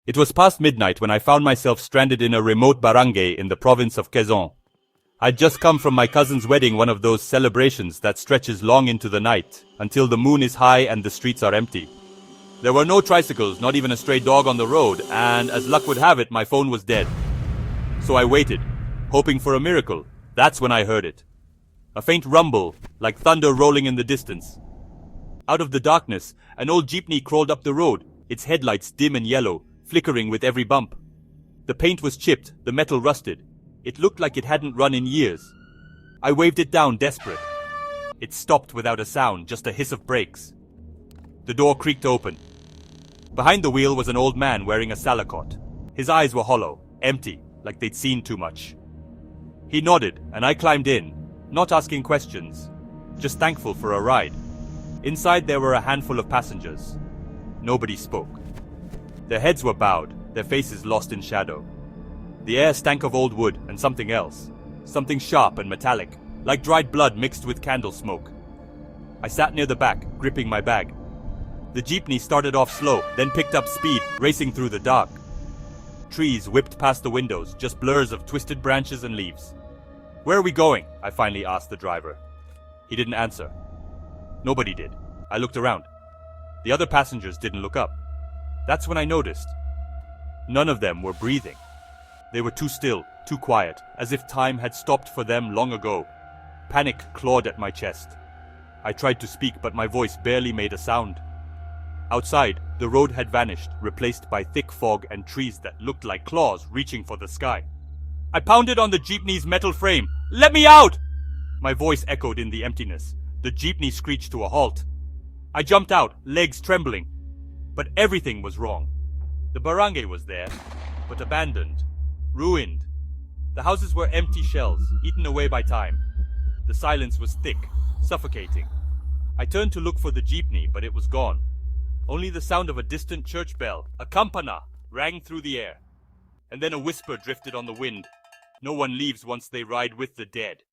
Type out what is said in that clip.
It was past midnight when I found myself stranded in a remote barangay in the province of Quezon. I'd just come from my cousin's wedding, one of those celebrations that stretches long into the night, until the moon is high and the streets are empty. There were no tricycles, not even a stray dog on the road, and as luck would have it, my phone was dead. So I waited, hoping for a miracle. That's when I heard it. A faint rumble, like thunder rolling in the distance. Out of the darkness, an old jeepney crawled up the road, its headlights dim and yellow, flickering with every bump. The paint was chipped, the metal rusted. It looked like it hadn't run in years. I waved it down, desperate. It stopped without a sound, just a hiss of brakes. The door creaked open. Behind the wheel was an old man wearing a salakot. His eyes were hollow, empty, like they'd seen too much. He nodded, and I climbed in, not asking questions, just thankful for a ride. Inside there were a handful of passengers. Nobody spoke. Their heads were bowed, their faces lost in shadow. The air stank of old wood and something else, something sharp and metallic, like dried blood mixed with candle smoke. I sat near the back, gripping my bag. The jeepney started off slow, then picked up speed, racing through the dark. Trees whipped past the windows, just blurs of twisted branches and leaves. "Where are we going?" I finally asked the driver. He didn't answer. Nobody did. I looked around. The other passengers didn't look up. That's when I noticed. None of them were breathing. They were too still, too quiet, as if time had stopped for them long ago. Panic clawed at my chest. I tried to speak, but my voice barely made a sound. Outside, the road had vanished, replaced by thick fog and trees that looked like claws reaching for the sky. I pounded on the jeepney's metal frame. "Let me out!" My voice echoed in the emptiness. The jeepney screeched to a halt. I jumped out, legs trembling. But everything was wrong. The barangay was there, but abandoned, ruined. The houses were empty shells, eaten away by time. The silence was thick, suffocating. I turned to look for the jeepney, but it was gone. Only the sound of a distant church bell, a campana, rang through the air. And then a whisper drifted on the wind. No one leaves once they ride with the dead.